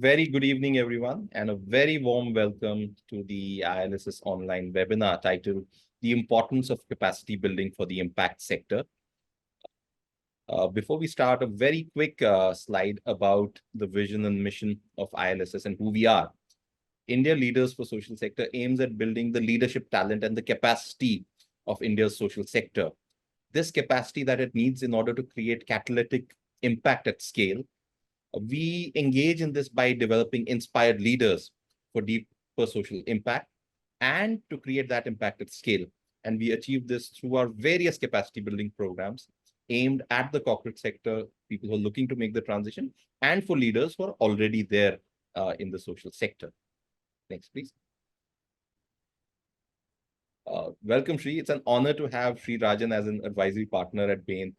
very good evening, everyone, and a very warm welcome to the ILSS online webinar titled The Importance of Capacity Building for the Impact Sector. Before we start, a very quick slide about the vision and mission of ILSS and who we are. India Leaders for Social Sector aims at building the leadership talent and the capacity of India's social sector. This capacity that it needs in order to create catalytic impact at scale. We engage in this by developing inspired leaders for deeper social impact and to create that impact at scale. And we achieve this through our various capacity building programs aimed at the corporate sector, people who are looking to make the transition, and for leaders who are already there in the social sector. Next, please. Welcome, Shri. It's an honor to have Shri Rajan as an advisory partner at Bain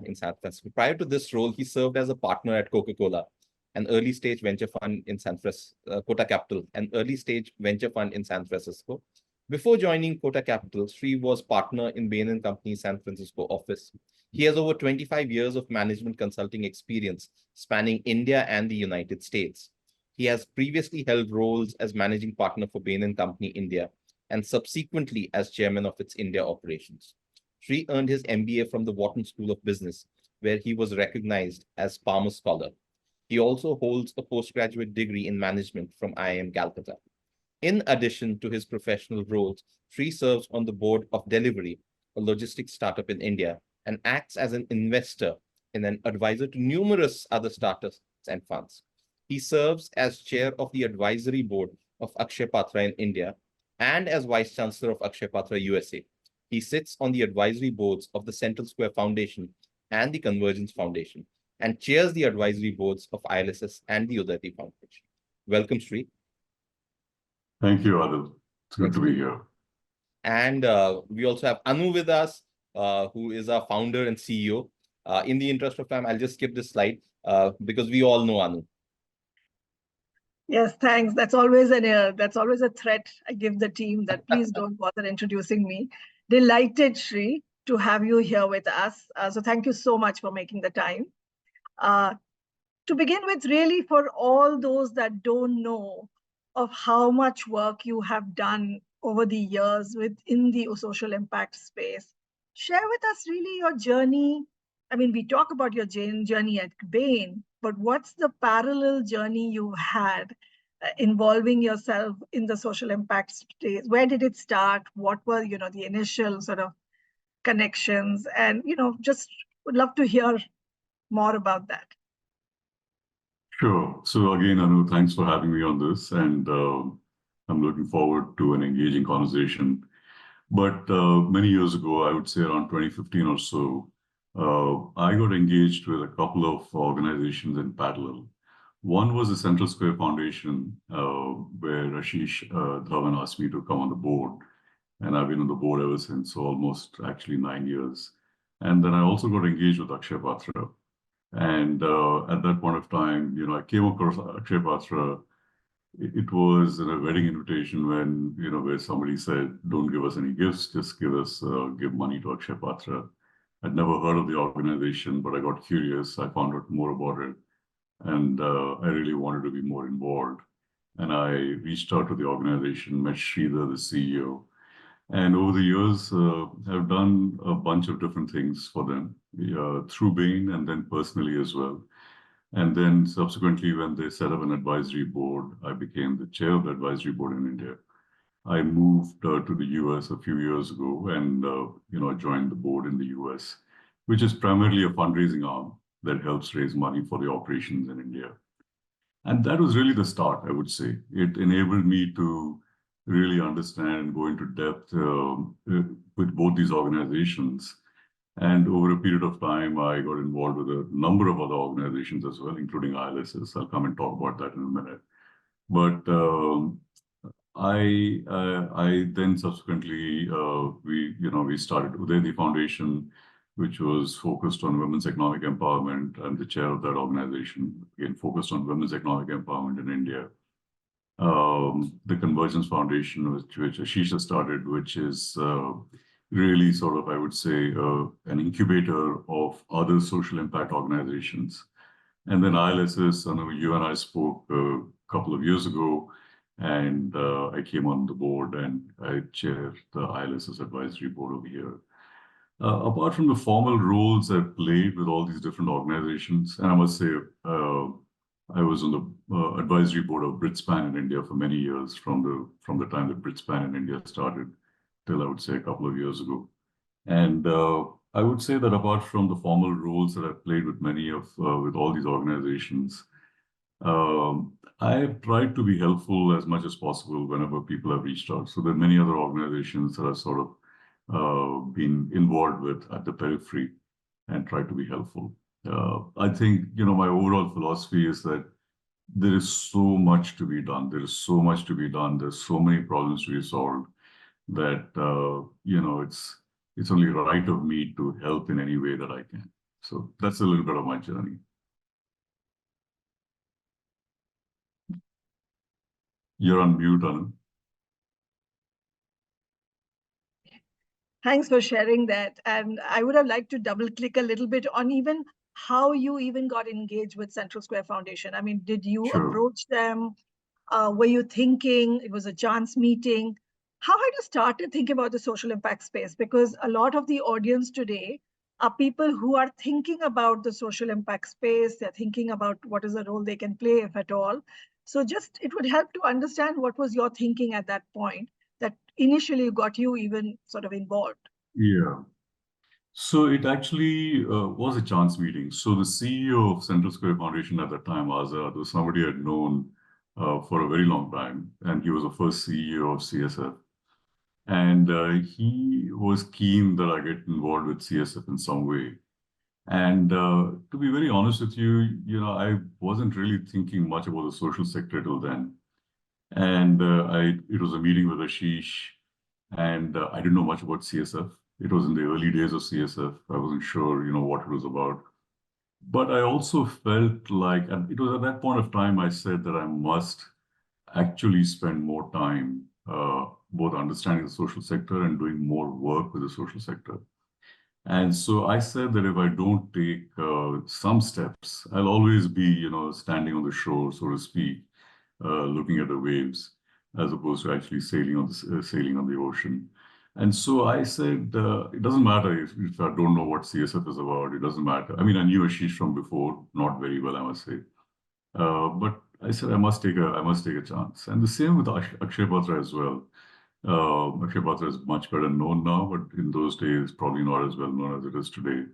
in San Francisco. Prior to this role, he served as a partner at Coca-Cola, an early stage venture fund in Kota Capital, an early stage venture fund in San Francisco. Before joining Kota Capital, Shri was partner in Bain & Company's San Francisco office. He has over 25 years of management consulting experience spanning India and the United States. He has previously held roles as managing partner for Bain & Company India and subsequently as chairman of its India operations. Shri earned his MBA from the Wharton School of Business, where he was recognized as Palmer Scholar. He also holds a postgraduate degree in management from IIM Calcutta. In addition to his professional roles, Shri serves on the board of Delivery, a logistics startup in India, and acts as an investor and an advisor to numerous other startups and funds. He serves as chair of the advisory board of Akshay Patra in India and as vice chancellor of Akshay Patra USA. He sits on the advisory boards of the Central Square Foundation and the Convergence Foundation and chairs the advisory boards of ILSS and the Udati Foundation. Welcome, Shri. Thank you, Adil. It's good to be here. And we also have Anu with us, who is our founder and CEO. In the interest of time, I'll just skip this slide because we all know Anu. Yes, thanks. That's always a threat I give the team that please don't bother introducing me. Delighted, Shri, to have you here with us. So thank you so much for making the time. To begin with, really, for all those that don't know of how much work you have done over the years within the social impact space, share with us really your journey. I mean, we talk about your journey at Bain, but what's the parallel journey you had involving yourself in the social impact space? Where did it start? What were, the initial sort of connections? And, just would love to hear more about that. Sure. So again, Anu, thanks for having me on this. And I'm looking forward to an engaging conversation. But many years ago, I would say around 2015 or so, I got engaged with a couple of organizations in parallel. One was the Central Square Foundation, where Ashish Dhawan asked me to come on the board. And I've been on the board ever since, so almost actually 9 years. And then I also got engaged with Akshay Patra. And at that point of time, I came across Akshay Patra. It was a wedding invitation when, where somebody said, don't give us any gifts, just give money to Akshay Patra. I'd never heard of the organization, but I got curious. I found out more about it. And I really wanted to be more involved. And I reached out to the organization, met Sridhar, the CEO. And over the years, I've done a bunch of different things for them through Bain and then personally as well. And then subsequently, when they set up an advisory board, I became the chair of the advisory board in India. I moved to the US a few years ago and joined the board in the US, which is primarily a fundraising arm that helps raise money for the operations in India. And that was really the start, I would say. It enabled me to really understand and go into depth with both these organizations. And over a period of time, I got involved with a number of other organizations as well, including ILSS. I'll come and talk about that in a minute. But I then subsequently, we started Udati Foundation, which was focused on women's economic empowerment. I'm the chair of that organization, again, focused on women's economic empowerment in India. The Convergence Foundation, which Ashish started, which is really sort of, I would say, an incubator of other social impact organizations. And then ILSS, I know you and I spoke a couple of years ago, and I came on the board and I chair the ILSS advisory board over here. Apart from the formal roles I've played with all these different organizations, and I must say, I was on the advisory board of Britspan in India for many years, from the time that Britspan in India started till I would say a couple of years ago. And I would say that apart from the formal roles that I've played with with all these organizations, I have tried to be helpful as much as possible whenever people have reached out. So there are many other organizations that I've sort of been involved with at the periphery and tried to be helpful. I think, my overall philosophy is that there is so much to be done. There is so much to be done. There's so many problems to be solved that, it's only right of me to help in any way that I can. So that's a little bit of my journey. You're on mute, Anand. Thanks for sharing that. And I would have liked to double click a little bit on even how you even got engaged with Central Square Foundation. I mean, did you Sure. approach them? Were you thinking it was a chance meeting? How had you started thinking about the social impact space? Because a lot of the audience today are people who are thinking about the social impact space. They're thinking about what is the role they can play, if at all. So just, it would help to understand what was your thinking at that point that initially got you even sort of involved. Yeah. So it actually was a chance meeting. So the CEO of Central Square Foundation at that time, Azad, was somebody I'd known for a very long time, and he was the first CEO of CSF. And he was keen that I get involved with CSF in some way. And to be very honest with you, I wasn't really thinking much about the social sector till then. And it was a meeting with Ashish, and I didn't know much about CSF. It was in the early days of CSF. I wasn't sure, what it was about. But I also felt like, and it was at that point of time I said that I must actually spend more time both understanding the social sector and doing more work with the social sector. And so I said that if I don't take some steps, I'll always be, standing on the shore, so to speak, looking at the waves, as opposed to actually sailing on the ocean. And so I said, it doesn't matter if I don't know what CSF is about. It doesn't matter. I mean, I knew Ashish from before, not very well, I must say. But I said I must take a chance. And the same with Akshay Patra as well. Akshay Patra is much better known now, but in those days, probably not as well known as it is today.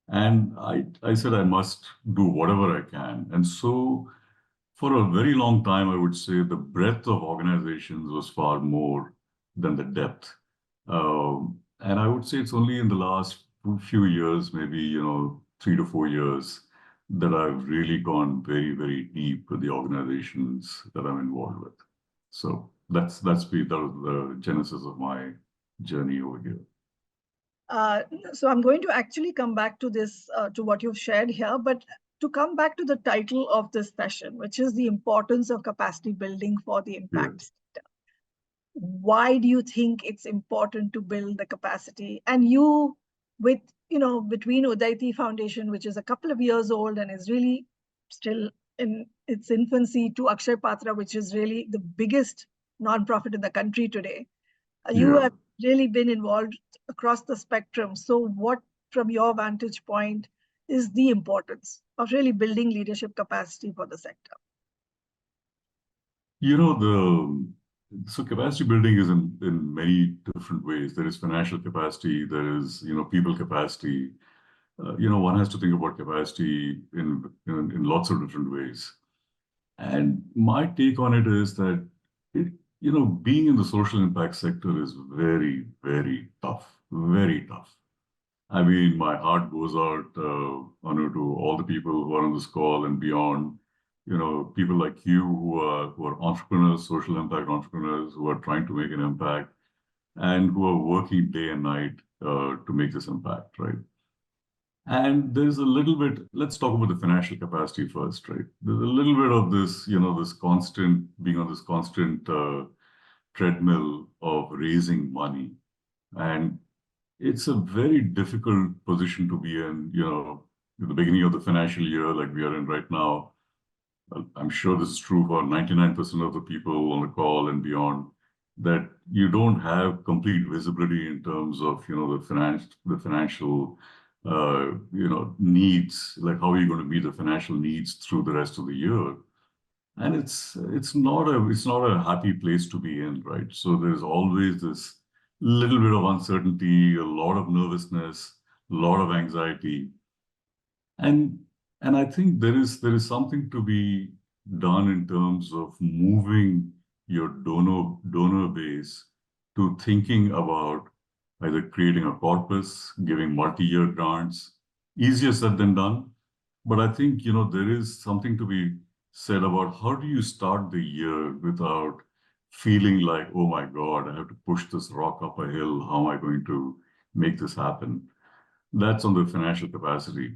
And I said I must do whatever I can. And so for a very long time, I would say the breadth of organizations was far more than the depth. And I would say it's only in the last few years, maybe, 3 to 4 years, that I've really gone very, very deep with the organizations that I'm involved with. So that was the genesis of my journey over here. So I'm going to actually come back to this, to what you've shared here, but to come back to the title of this session, which is the importance of capacity building for the impact sector. Why do you think it's important to build the capacity? And you, with, between Udayti Foundation, which is a couple of years old and is really still in its infancy, to Akshay Patra, which is really the biggest nonprofit in the country today, you have really been involved across the spectrum. So what, from your vantage point, is the importance of really building leadership capacity for the sector? So capacity building is in many different ways. There is financial capacity, there is, people capacity. One has to think about capacity in lots of different ways. And my take on it is that being in the social impact sector is very, very tough, very tough. I mean, my heart goes out, Anu, to all the people who are on this call and beyond. People like you who are entrepreneurs, social impact entrepreneurs, who are trying to make an impact and who are working day and night to make this impact, right? And there's a little bit, let's talk about the financial capacity first, right? There's a little bit of this, this constant, being on this constant treadmill of raising money. And it's a very difficult position to be in, at the beginning of the financial year, like we are in right now, I'm sure this is true for 99% of the people on the call and beyond, that you don't have complete visibility in terms of, the financial, needs, like how are you going to meet the financial needs through the rest of the year? And it's not a happy place to be in, right? So there's always this little bit of uncertainty, a lot of nervousness, a lot of anxiety. And I think there is something to be done in terms of moving your donor base to thinking about either creating a corpus, giving multi-year grants. Easier said than done. But I think, there is something to be said about how do you start the year without feeling like, oh my God, I have to push this rock up a hill. How am I going to make this happen? That's on the financial capacity.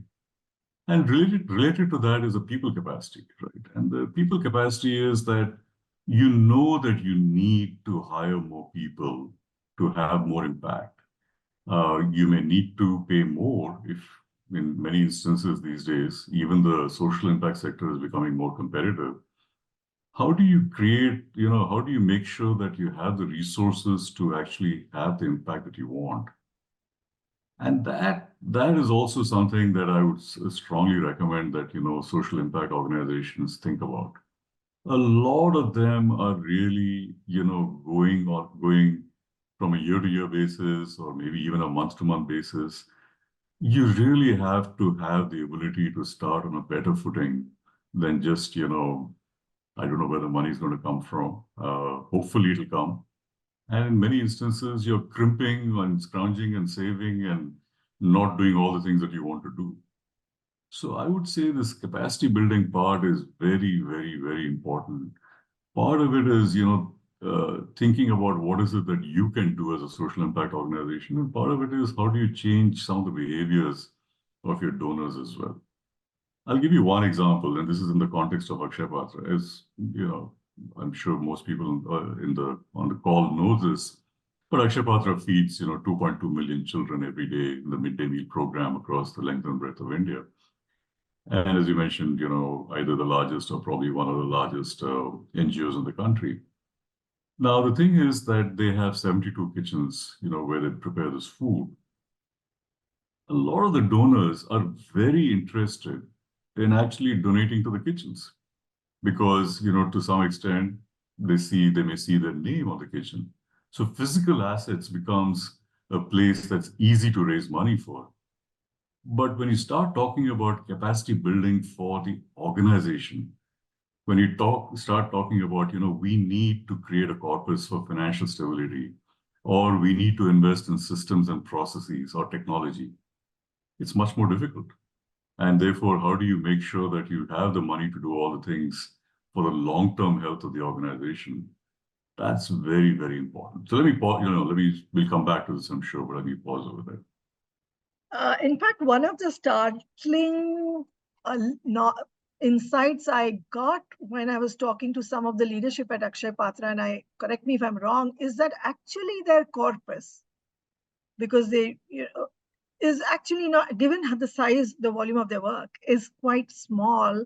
And related to that is the people capacity, right? And the people capacity is that you know that you need to hire more people to have more impact. You may need to pay more if, in many instances these days, even the social impact sector is becoming more competitive. How do you create, how do you make sure that you have the resources to actually have the impact that you want? And that is also something that I would strongly recommend that, social impact organizations think about. A lot of them are really, going from a year-to-year basis or maybe even a month-to-month basis. You really have to have the ability to start on a better footing than just, I don't know where the money is going to come from. Hopefully it'll come. And in many instances, you're crimping and scrounging and saving and not doing all the things that you want to do. So I would say this capacity building part is very, very, very important. Part of it is, thinking about what is it that you can do as a social impact organization. And part of it is how do you change some of the behaviors of your donors as well. I'll give you one example, and this is in the context of Akshay Patra. As I'm sure most people on the call know this, but Akshay Patra feeds 2.2 million children every day in the midday meal program across the length and breadth of India. And as you mentioned, either the largest or probably one of the largest NGOs in the country. Now, the thing is that they have 72 kitchens, where they prepare this food. A lot of the donors are very interested in actually donating to the kitchens because, to some extent, they may see their name on the kitchen. So physical assets becomes a place that's easy to raise money for. But when you start talking about capacity building for the organization, when you start talking about, we need to create a corpus for financial stability, or we need to invest in systems and processes or technology, it's much more difficult. And therefore, how do you make sure that you have the money to do all the things for the long-term health of the organization? That's very, very important. So let me pause, we'll come back to this, I'm sure, but let me pause over there. In fact, one of the startling insights I got when I was talking to some of the leadership at Akshay Patra, and correct me if I'm wrong, is that actually their corpus, because they is actually not, given the size, the volume of their work is quite small,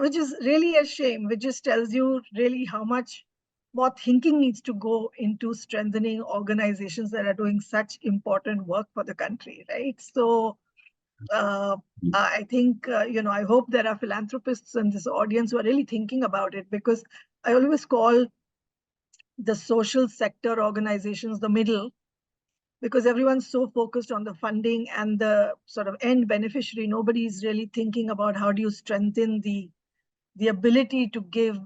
which is really a shame, which just tells you really how much more thinking needs to go into strengthening organizations that are doing such important work for the country, right? So I think, I hope there are philanthropists in this audience who are really thinking about it, because I always call the social sector organizations the middle, because everyone's so focused on the funding and the sort of end beneficiary. Nobody's really thinking about how do you strengthen the ability to give.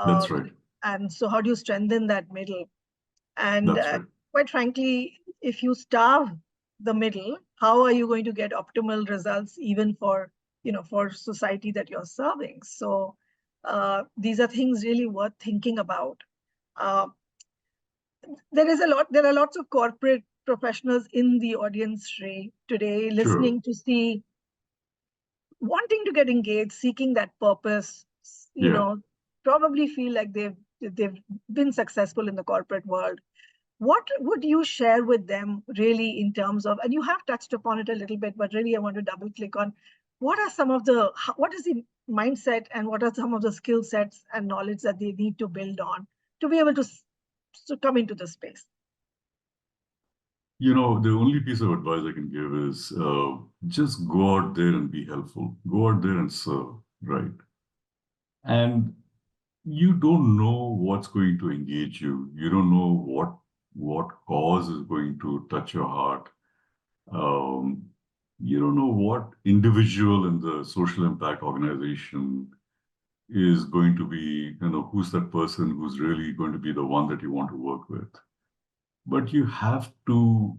That's right. And so how do you strengthen that middle? And That's right. quite frankly, if you starve the middle, how are you going to get optimal results even for, for society that you're serving? So these are things really worth thinking about. There are lots of corporate professionals in the audience, Shri, today, listening to see, wanting to get engaged, seeking that purpose, probably feel like they've been successful in the corporate world. what would you share with them really in terms of, and you have touched upon it a little bit, but really I want to double click on what is the mindset and what are some of the skill sets and knowledge that they need to build on to be able to come into the space? The only piece of advice I can give is just go out there and be helpful. Go out there and serve, right? And you don't know what's going to engage you. You don't know what cause is going to touch your heart. You don't know what individual in the social impact organization is going to be, who's that person who's really going to be the one that you want to work with. But you have to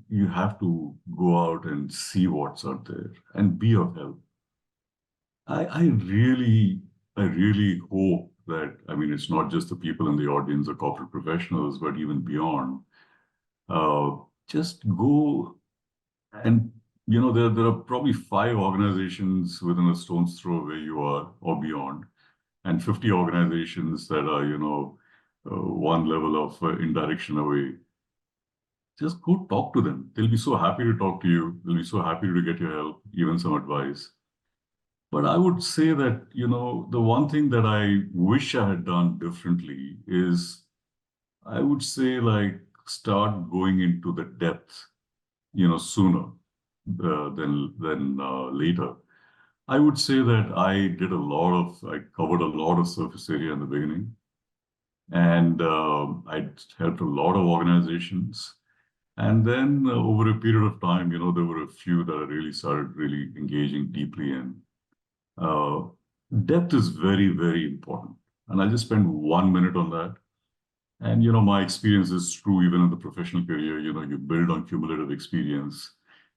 go out and see what's out there and be of help. I really hope that, it's not just the people in the audience, the corporate professionals, but even beyond. Just go and, there are probably 5 organizations within a stone's throw where you are or beyond, and 50 organizations that are, one level of indirection away. Just go talk to them. They'll be so happy to talk to you. They'll be so happy to get your help, even some advice. But I would say that, the one thing that I wish I had done differently is, I would say, like, start going into the depth, sooner than later. I would say that I covered a lot of surface area in the beginning. And I helped a lot of organizations. And then over a period of time, there were a few that I really started engaging deeply in. Depth is very, very important. And I just spent 1 minute on that. And, my experience is true even in the professional career. You build on cumulative experience.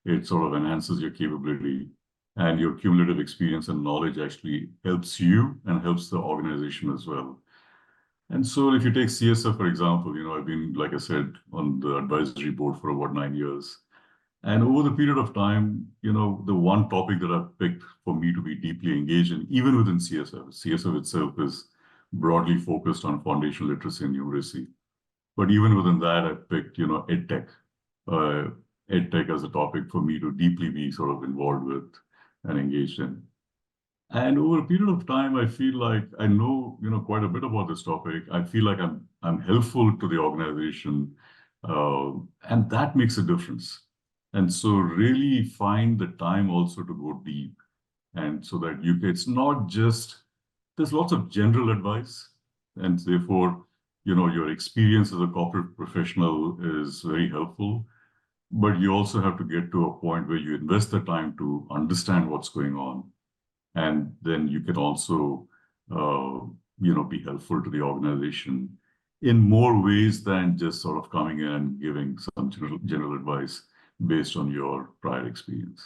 It sort of enhances your capability. And your cumulative experience and knowledge actually helps you and helps the organization as well. And so if you take CSF, for example, I've been, like I said, on the advisory board for about 9 years. And over the period of time, the one topic that I've picked for me to be deeply engaged in, even within CSF itself is broadly focused on foundational literacy and numeracy. But even within that, I picked, EdTech as a topic for me to deeply be sort of involved with and engaged in. And over a period of time, I feel like I know, quite a bit about this topic. I feel like I'm helpful to the organization, and that makes a difference. And so really find the time also to go deep, and so that it's not just, there's lots of general advice, and therefore, your experience as a corporate professional is very helpful, but you also have to get to a point where you invest the time to understand what's going on. And then you can also, be helpful to the organization in more ways than just sort of coming in and giving some general advice based on your prior experience.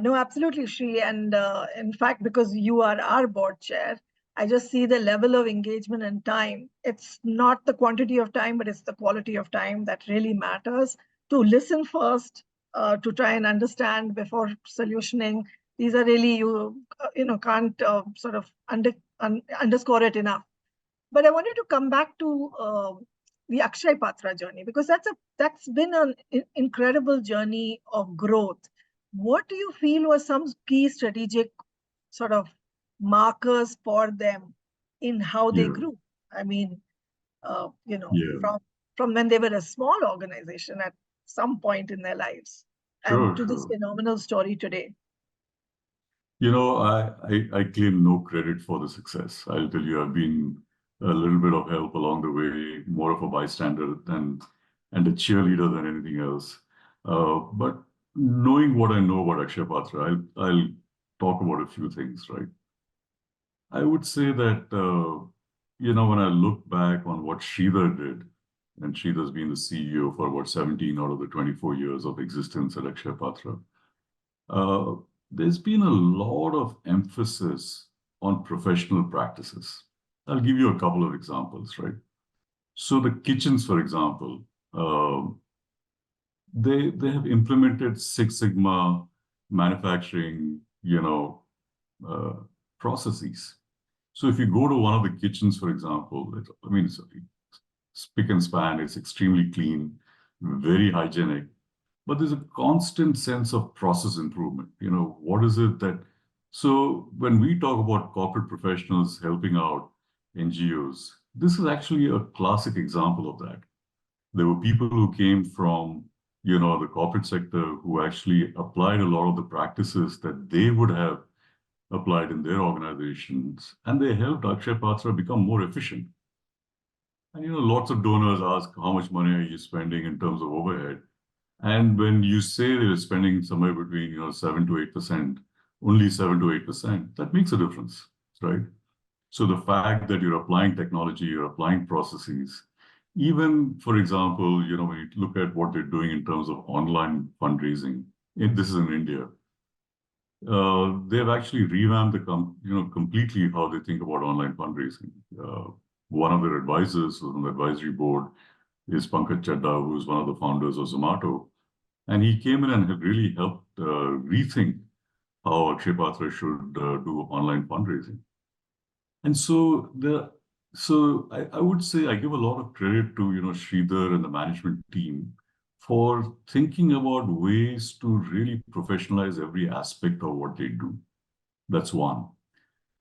No, absolutely, Shri. And in fact, because you are our board chair, I just see the level of engagement and time. It's not the quantity of time, but it's the quality of time that really matters. To listen first, to try and understand before solutioning. These are really, you can't sort of underscore it enough. But I wanted to come back to the Akshay Patra journey, because that's been an incredible journey of growth. What do you feel were some key strategic sort of markers for them in how they grew? I mean, from when they were a small organization at some point in their lives, and to this phenomenal story today. I claim no credit for the success. I'll tell you, I've been a little bit of help along the way, more of a bystander and a cheerleader than anything else. But knowing what I know about Akshay Patra, I'll talk about a few things, right? I would say that, when I look back on what Sridhar did, and Sridhar's been the CEO for about 17 out of the 24 years of existence at Akshay Patra, there's been a lot of emphasis on professional practices. I'll give you a couple of examples, right? So the kitchens, for example, they have implemented Six Sigma manufacturing, processes. So if you go to one of the kitchens, for example, spick and span, it's extremely clean, very hygienic, but there's a constant sense of process improvement. What is it that, so when we talk about corporate professionals helping out NGOs, this is actually a classic example of that. There were people who came from, the corporate sector who actually applied a lot of the practices that they would have applied in their organizations, and they helped Akshay Patra become more efficient. And lots of donors ask, how much money are you spending in terms of overhead? And when you say they're spending somewhere between 7 to 8%, only 7 to 8%, that makes a difference, right? So the fact that you're applying technology, you're applying processes, even, for example, when you look at what they're doing in terms of online fundraising, this is in India, they've actually revamped completely how they think about online fundraising. One of their advisors on the advisory board is Pankaj Chadda, who is one of the founders of Zomato. And he came in and had really helped rethink how Akshay Patra should do online fundraising. And so I would say I give a lot of credit to Sridhar and the management team for thinking about ways to really professionalize every aspect of what they do. That's one.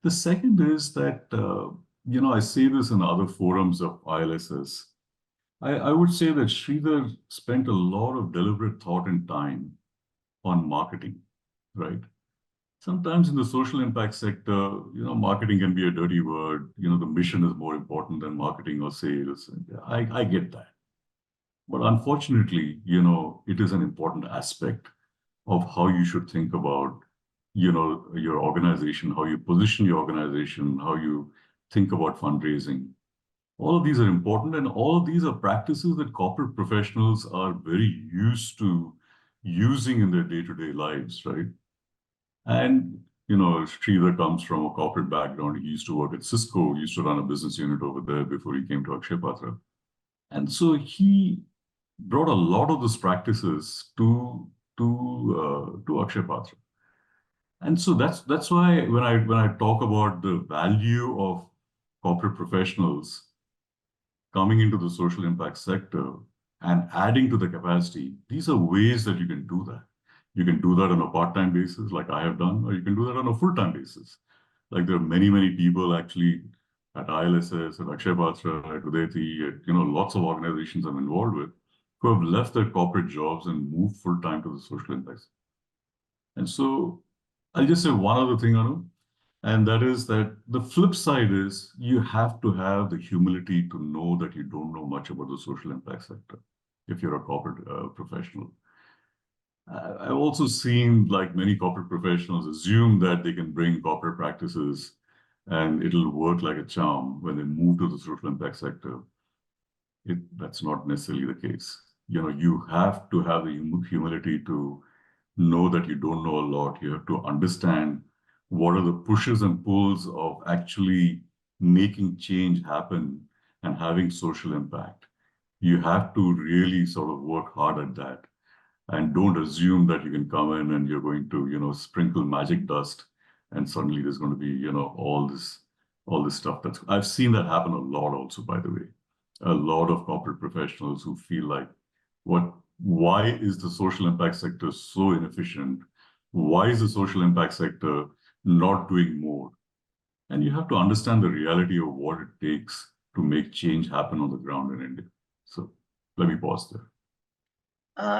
The second is that I say this in other forums of ILSS. I would say that Sridhar spent a lot of deliberate thought and time on marketing, right? Sometimes in the social impact sector, marketing can be a dirty word. The mission is more important than marketing or sales. I get that. But unfortunately, it is an important aspect of how you should think about, your organization, how you position your organization, how you think about fundraising. All of these are important, and all of these are practices that corporate professionals are very used to using in their day-to-day lives, right? And, Sridhar comes from a corporate background. He used to work at Cisco, he used to run a business unit over there before he came to Akshay Patra. And so he brought a lot of those practices to Akshay Patra. And so that's why when I talk about the value of corporate professionals coming into the social impact sector and adding to the capacity, these are ways that you can do that. You can do that on a part-time basis, like I have done, or you can do that on a full-time basis. Like there are many, many people actually at ILSS, at Akshay Patra, at Udayati, at lots of organizations I'm involved with, who have left their corporate jobs and moved full-time to the social impact. And so I'll just say one other thing, Anu, and that is that the flip side is you have to have the humility to know that you don't know much about the social impact sector if you're a corporate professional. I've also seen like many corporate professionals assume that they can bring corporate practices and it'll work like a charm when they move to the social impact sector. That's not necessarily the case. You have to have the humility to know that you don't know a lot. You have to understand what are the pushes and pulls of actually making change happen and having social impact. You have to really sort of work hard at that. And don't assume that you can come in and you're going to, sprinkle magic dust and suddenly there's going to be, all this stuff. I've seen that happen a lot also, by the way. A lot of corporate professionals who feel like, why is the social impact sector so inefficient? Why is the social impact sector not doing more? And you have to understand the reality of what it takes to make change happen on the ground in India. So let me pause there.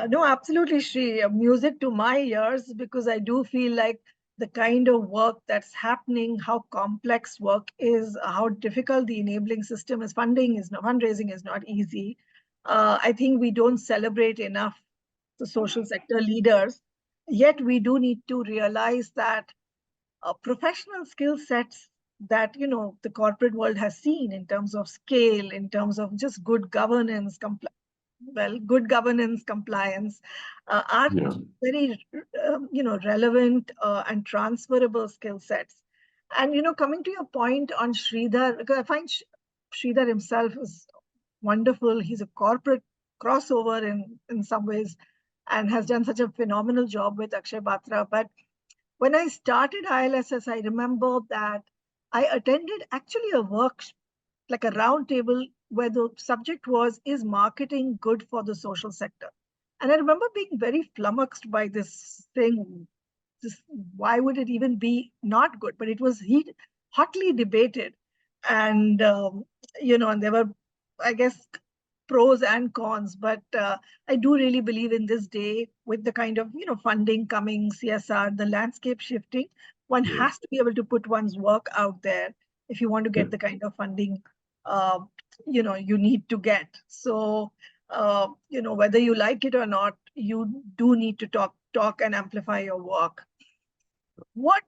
No, absolutely, Shri. Music to my ears, because I do feel like the kind of work that's happening, how complex work is, how difficult the enabling system is. Fundraising is not easy. I think we don't celebrate enough the social sector leaders. Yet we do need to realize that professional skill sets that the corporate world has seen in terms of scale, in terms of just good governance, good governance, compliance, are very, relevant and transferable skill sets. And, coming to your point on Sridhar, because I find Sridhar himself is wonderful. He's a corporate crossover in some ways and has done such a phenomenal job with Akshay Patra. But when I started ILSS, I remember that I attended actually a workshop, like a round table where the subject was, is marketing good for the social sector? And I remember being very flummoxed by this thing. Why would it even be not good? But it was hotly debated. And, and there were, I guess, pros and cons. But I do really believe in this day, with the kind of, funding coming, CSR, the landscape shifting, one has to be able to put one's work out there if you want to get the kind of funding, you need to get. So, whether you like it or not, you do need to talk and amplify your work. What,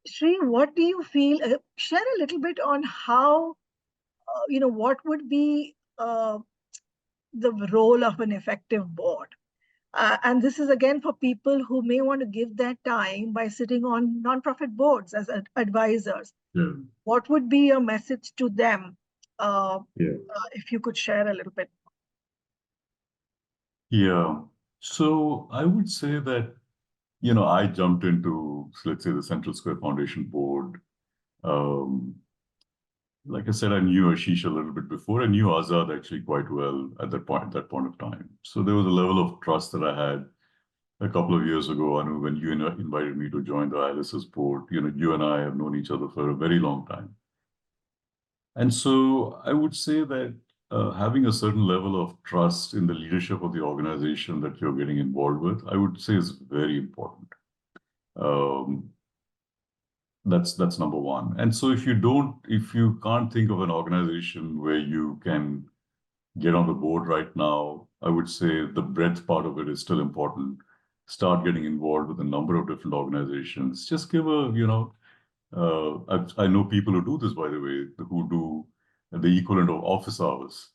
Shri, what do you feel? Share a little bit on how, what would be the role of an effective board. And this is again for people who may want to give their time by sitting on nonprofit boards as advisors. Yeah. What would be your message to them? If you could share a little bit. Yeah. So I would say that, I jumped into, let's say, the Central Square Foundation board. Like I said, I knew Ashish a little bit before. I knew Azad actually quite well at that point of time. So there was a level of trust that I had a couple of years ago. I know when you invited me to join the ILSS board, you and I have known each other for a very long time. And so I would say that having a certain level of trust in the leadership of the organization that you're getting involved with, I would say is very important. That's number one. And so if you can't think of an organization where you can get on the board right now, I would say the breadth part of it is still important. Start getting involved with a number of different organizations. Just give I know people who do this, by the way, who do the equivalent of office hours,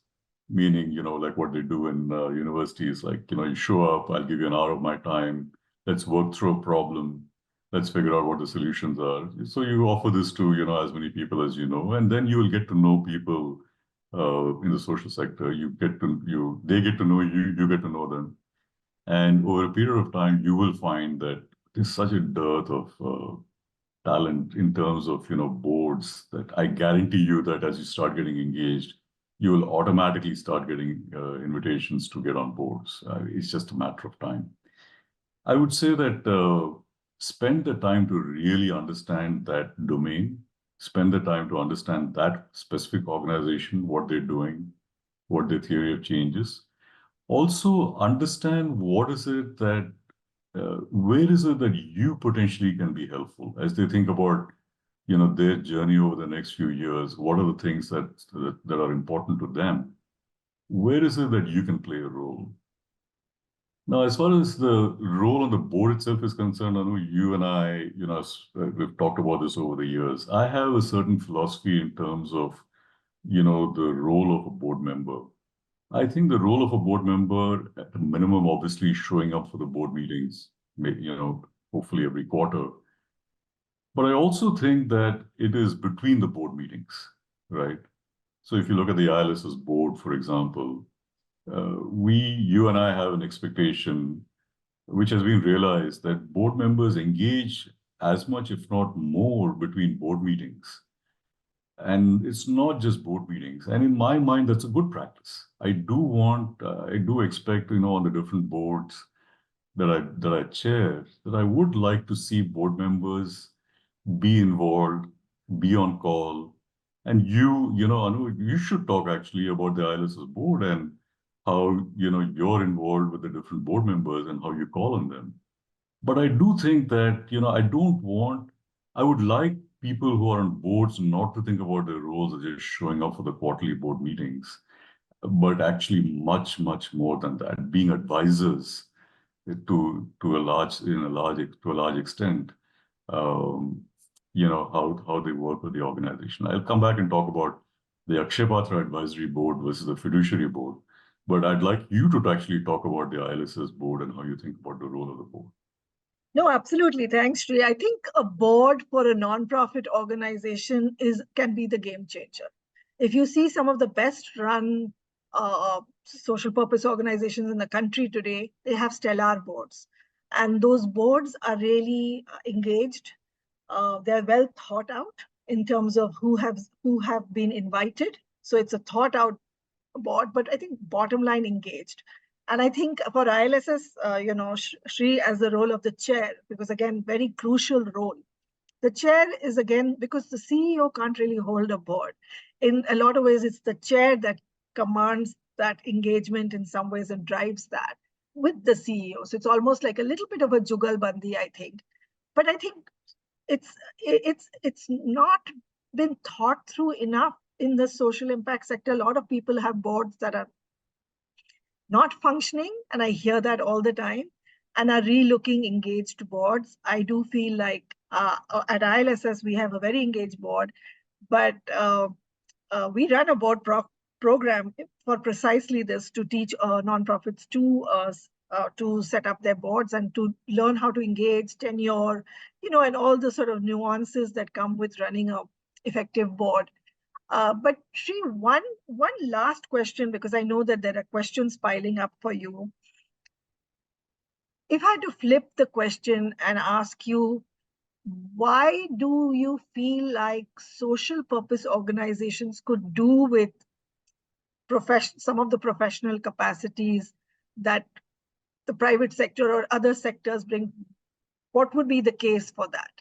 meaning, like what they do in universities, like, you show up, I'll give you an hour of my time. Let's work through a problem. Let's figure out what the solutions are. So you offer this to, as many people as you know, and then you will get to know people in the social sector. They get to know you, you get to know them. And over a period of time, you will find that there's such a dearth of talent in terms of, boards, that I guarantee you that as you start getting engaged, you will automatically start getting invitations to get on boards. It's just a matter of time. I would say that spend the time to really understand that domain, spend the time to understand that specific organization, what they're doing, what their theory of change is. Also understand what is it that, where is it that you potentially can be helpful as they think about, their journey over the next few years. What are the things that are important to them? Where is it that you can play a role? Now, as far as the role on the board itself is concerned, I know you and I, we've talked about this over the years. I have a certain philosophy in terms of, the role of a board member. I think the role of a board member, at the minimum, obviously showing up for the board meetings, hopefully every quarter. But I also think that it is between the board meetings, right? So if you look at the ILSS board, for example, you and I have an expectation, which has been realized, that board members engage as much, if not more, between board meetings. And it's not just board meetings. And in my mind, that's a good practice. I do expect, on the different boards that I chair, that I would like to see board members be involved, be on call. And Anu, you should talk actually about the ILSS board and how, you're involved with the different board members and how you call on them. But I do think that, I would like people who are on boards not to think about their roles as just showing up for the quarterly board meetings, but actually much, much more than that, being advisors to a large extent, how they work with the organization. I'll come back and talk about the Akshay Patra advisory board versus the fiduciary board, but I'd like you to actually talk about the ILSS board and how you think about the role of the board. No, absolutely. Thanks, Shri. I think a board for a nonprofit organization can be the game changer. If you see some of the best run social purpose organizations in the country today, they have stellar boards. And those boards are really engaged. They're well thought out in terms of who have been invited. So it's a thought out board, but I think bottom line engaged. And I think for ILSS, Shri as the role of the chair, because again, very crucial role. The chair is again, because the CEO can't really hold a board. In a lot of ways, it's the chair that commands that engagement in some ways and drives that with the CEO. So it's almost like a little bit of a jugalbandi, I think. But I think it's not been thought through enough in the social impact sector. A lot of people have boards that are not functioning, and I hear that all the time, and are re-looking engaged boards. I do feel like at ILSS, we have a very engaged board, but we run a board program for precisely this, to teach nonprofits to set up their boards and to learn how to engage, tenure, and all the sort of nuances that come with running a effective board. But Shri, one last question, because I know that there are questions piling up for you. If I had to flip the question and ask you, why do you feel like social purpose organizations could do with some of the professional capacities that the private sector or other sectors bring? What would be the case for that?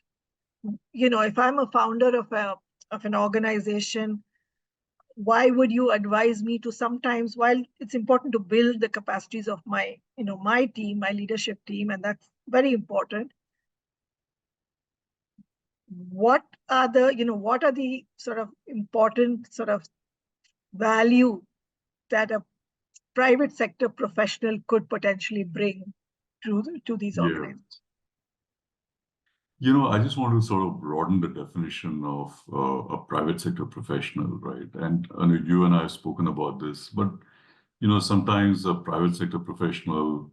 If I'm a founder of an organization, why would you advise me to sometimes, while it's important to build the capacities of my team, my leadership team, and that's very important, what are the sort of important sort of value that a private sector professional could potentially bring to these organizations? I just want to sort of broaden the definition of a private sector professional, right? And you and I have spoken about this, but sometimes a private sector professional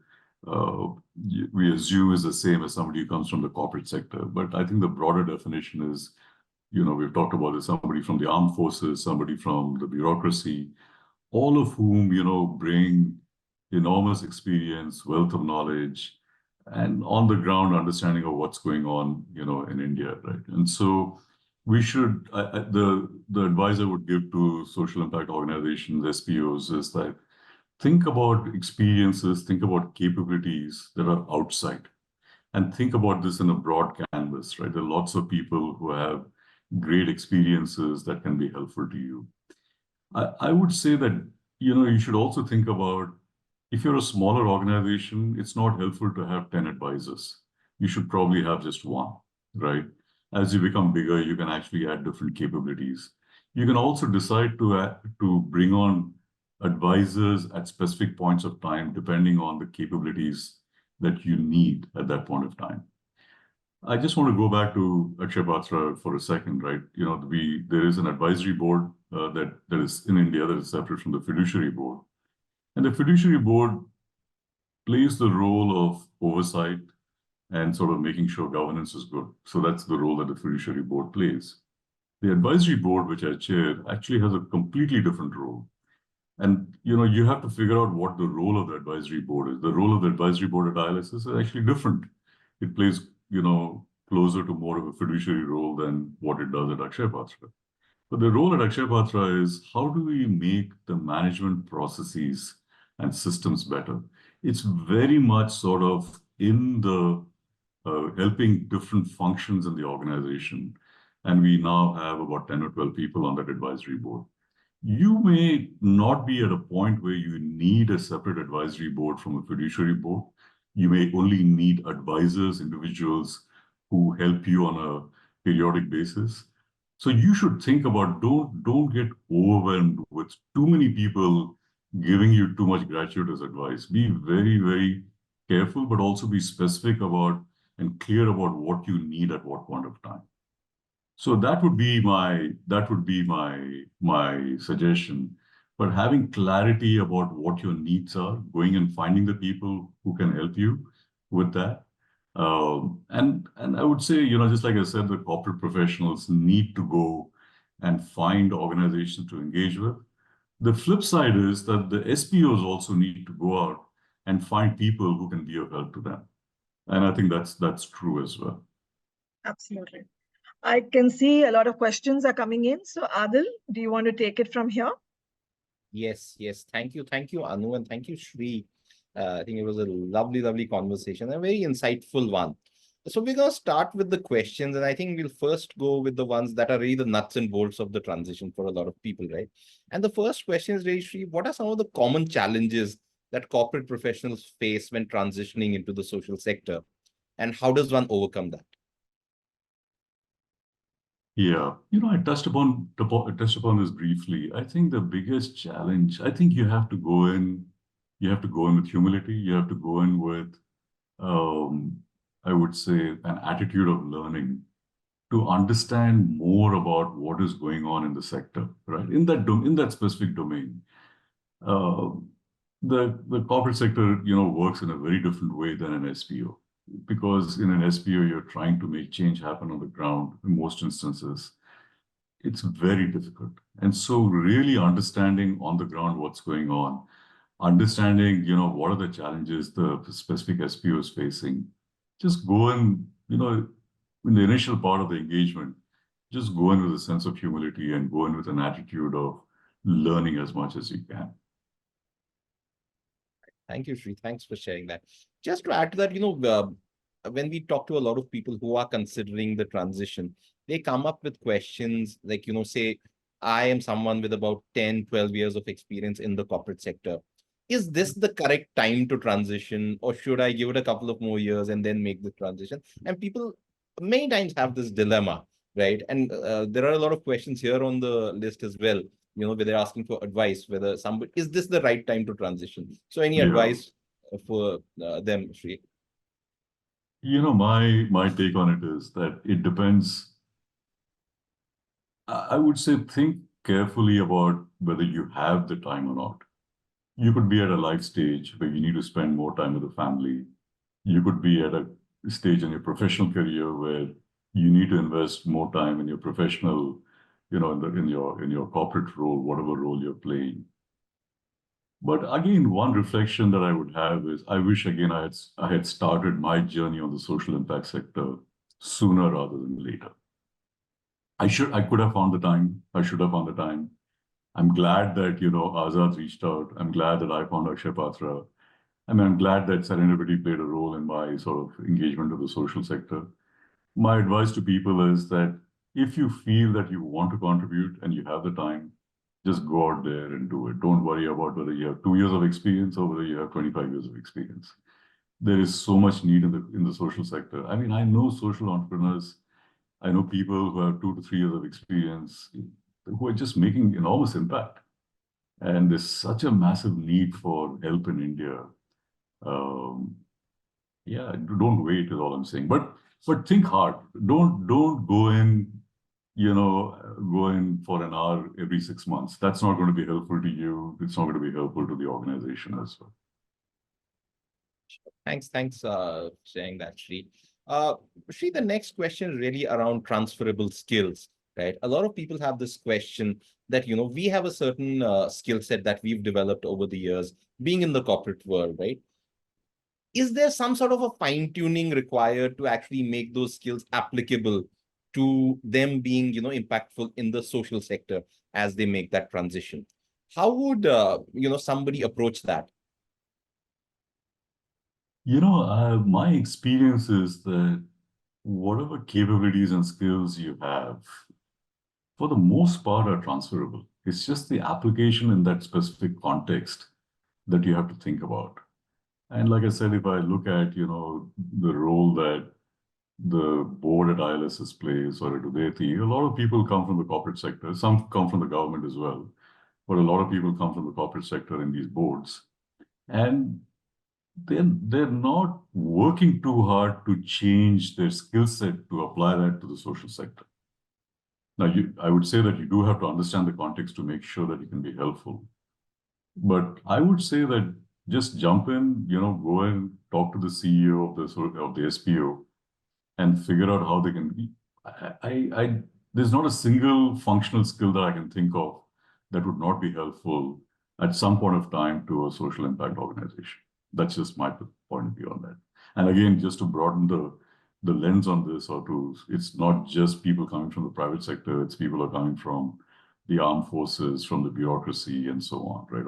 we assume is the same as somebody who comes from the corporate sector. But I think the broader definition is, we've talked about this, somebody from the armed forces, somebody from the bureaucracy, all of whom, bring enormous experience, wealth of knowledge, and on the ground understanding of what's going on, in India, right? And so we should, the advice I would give to social impact organizations, SPOs, is that think about experiences, think about capabilities that are outside, and think about this in a broad canvas, right? There are lots of people who have great experiences that can be helpful to you. I would say that, you should also think about, if you're a smaller organization, it's not helpful to have 10 advisors. You should probably have just one, right? As you become bigger, you can actually add different capabilities. You can also decide to bring on advisors at specific points of time, depending on the capabilities that you need at that point of time. I just want to go back to Akshay Patra for a second, right? There is an advisory board that is in India that is separate from the fiduciary board. And the fiduciary board plays the role of oversight and sort of making sure governance is good. So that's the role that the fiduciary board plays. The advisory board, which I chair, actually has a completely different role. And, you have to figure out what the role of the advisory board is. The role of the advisory board at ILSS is actually different. It plays, closer to more of a fiduciary role than what it does at Akshay Patra. But the role at Akshay Patra is, how do we make the management processes and systems better? It's very much sort of in the helping different functions in the organization. And we now have about 10 or 12 people on that advisory board. You may not be at a point where you need a separate advisory board from a fiduciary board. You may only need advisors, individuals who help you on a periodic basis. So you should think about, don't get overwhelmed with too many people giving you too much gratuitous advice. Be very, very careful, but also be specific about and clear about what you need at what point of time. So that would be my suggestion. But having clarity about what your needs are, going and finding the people who can help you with that. And I would say, just like I said, the corporate professionals need to go and find organizations to engage with. The flip side is that the SPOs also need to go out and find people who can be of help to them. And I think that's true as well. Absolutely. I can see a lot of questions are coming in. So Adil, do you want to take it from here? Yes, yes. Thank you, Anu, and thank you, Shri. I think it was a lovely, lovely conversation, a very insightful one. So we're gonna start with the questions, and I think we'll first go with the ones that are really the nuts and bolts of the transition for a lot of people, right? And the first question is really, Shri, what are some of the common challenges that corporate professionals face when transitioning into the social sector, and how does one overcome that? Yeah, I touched upon this briefly. I think the biggest challenge, I think you have to go in with humility. You have to go in with, um, I would say, an attitude of learning to understand more about what is going on in the sector, right? In that specific domain. Uh, the corporate sector, works in a very different way than an SPO, because in an SPO you're trying to make change happen on the ground in most instances. It's very difficult. And so really understanding on the ground what's going on, understanding, what are the challenges the specific SPO is facing, just go in, in the initial part of the engagement, just go in with a sense of humility and go in with an attitude of learning as much as you can. Thank you, Shri. Thanks for sharing that. Just to add to that, when we talk to a lot of people who are considering the transition, they come up with questions like, say, I am someone with about 10, 12 years of experience in the corporate sector. Is this the correct time to transition, or should I give it a couple of more years and then make the transition? And people many times have this dilemma, right? And there are a lot of questions here on the list as well, where they're asking for advice, whether somebody, is this the right time to transition? So any Yeah. advice for them, Shri? My take on it is that it depends. I would say think carefully about whether you have the time or not. You could be at a life stage where you need to spend more time with the family. You could be at a stage in your professional career where you need to invest more time in your professional, in your corporate role, whatever role you're playing. But again, one reflection that I would have is I wish again I had started my journey on the social impact sector sooner rather than later. I could have found the time. I should have found the time. I'm glad that, Azad reached out. I'm glad that I found Akshay Patra. I mean, I'm glad that serendipity played a role in my sort of engagement with the social sector. My advice to people is that if you feel that you want to contribute and you have the time, just go out there and do it. Don't worry about whether you have 2 years of experience or whether you have 25 years of experience. There is so much need in the social sector. I mean, I know social entrepreneurs. I know people who have 2 to 3 years of experience who are just making enormous impact. And there's such a massive need for help in India. Yeah, don't wait is all I'm saying. But think hard. Don't go in, go in for an hour every 6 months. That's not going to be helpful to you. It's not going to be helpful to the organization as well. Thanks for sharing that, Shri. Shri, the next question is really around transferable skills, right? A lot of people have this question that, we have a certain skill set that we've developed over the years, being in the corporate world, right? Is there some sort of a fine tuning required to actually make those skills applicable to them being, impactful in the social sector as they make that transition? How would, somebody approach that? My experience is that whatever capabilities and skills you have, for the most part, are transferable. It's just the application in that specific context that you have to think about. And like I said, if I look at, the role that the board at ILSS plays or at Udayati, a lot of people come from the corporate sector. Some come from the government as well, but a lot of people come from the corporate sector in these boards. And they're not working too hard to change their skill set to apply that to the social sector. Now, I would say that you do have to understand the context to make sure that you can be helpful. But I would say that just jump in, go and talk to the CEO of the SPO and figure out how they can be. There's not a single functional skill that I can think of that would not be helpful at some point of time to a social impact organization. That's just my point of view on that. And again, just to broaden the lens on this, it's not just people coming from the private sector, it's people who are coming from the armed forces, from the bureaucracy, and so on, right?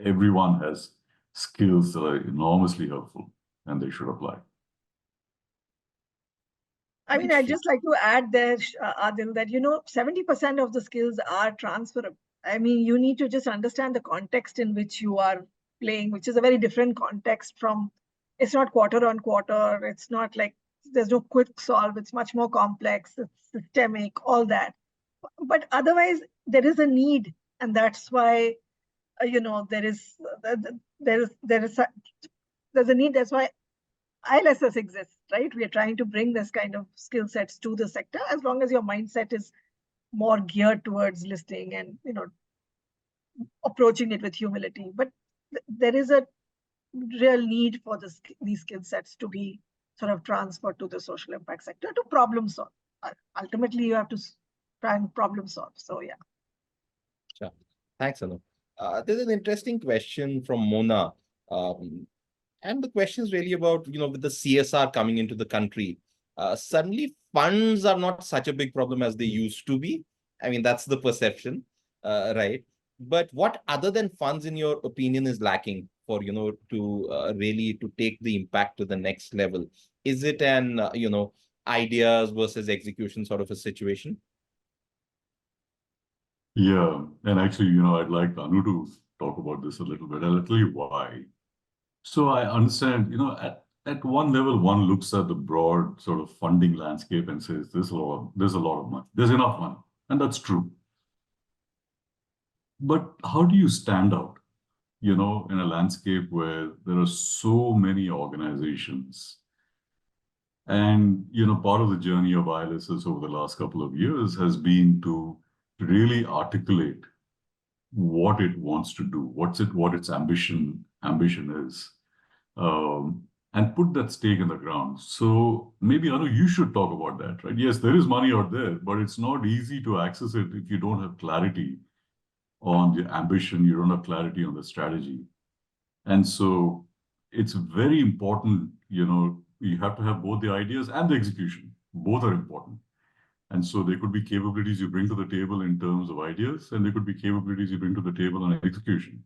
Everyone has skills that are enormously helpful, and they should apply. I mean, I'd just like to add there, Adil, that, 70% of the skills are transferable. I mean, you need to just understand the context in which you are playing, which is a very different context from, it's not quarter on quarter. It's not like there's no quick solve. It's much more complex. It's systemic, all that. But otherwise, there is a need. And that's why, there's a need. That's why ILSS exists, right? We are trying to bring this kind of skill sets to the sector, as long as your mindset is more geared towards listening and, approaching it with humility. But there is a real need for these skill sets to be sort of transferred to the social impact sector to problem solve. Ultimately, you have to try and problem solve. So, yeah. Sure. Thanks, Anu. There's an interesting question from Mona. And the question is really about, with the CSR coming into the country, suddenly funds are not such a big problem as they used to be. I mean, that's the perception, right? But what other than funds, in your opinion, is lacking for, to really to take the impact to the next level? Is it an, ideas versus execution sort of a situation? Yeah, and actually, I'd like Anu to talk about this a little bit. I'll tell you why. So I understand, at one level, one looks at the broad sort of funding landscape and says, there's a lot of money, there's enough money, and that's true. But how do you stand out, in a landscape where there are so many organizations? And, part of the journey of ILSS over the last couple of years has been to really articulate what it wants to do, what its ambition is, and put that stake in the ground. So maybe, Anu, you should talk about that, right? Yes, there is money out there, but it's not easy to access it if you don't have clarity on the ambition, you don't have clarity on the strategy. And so it's very important, you have to have both the ideas and the execution. Both are important. And so there could be capabilities you bring to the table in terms of ideas, and there could be capabilities you bring to the table on execution.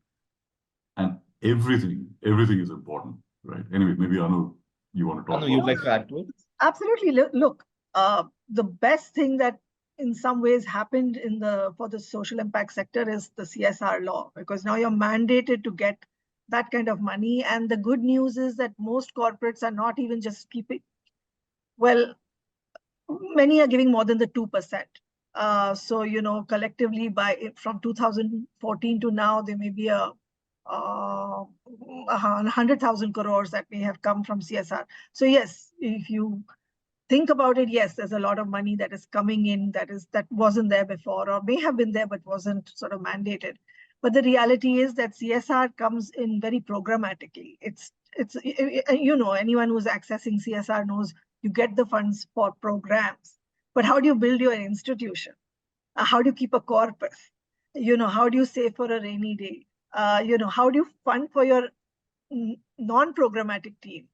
And everything is important, right? Anyway, maybe Anu, you want to talk Anu, you'd like to add to it? Absolutely. Look, the best thing that in some ways happened for the social impact sector is the CSR law, because now you're mandated to get that kind of money. And the good news is that most corporates are not even just keeping, well, many are giving more than the 2%. So, collectively from 2014 to now, there may be 100,000 crores that may have come from CSR. So yes, if you think about it, yes, there's a lot of money that is coming in that wasn't there before, or may have been there but wasn't sort of mandated. But the reality is that CSR comes in very programmatically. It's anyone who's accessing CSR knows you get the funds for programs, but how do you build your institution? How do you keep a corpus? How do you save for a rainy day? How do you fund for your non-programmatic team?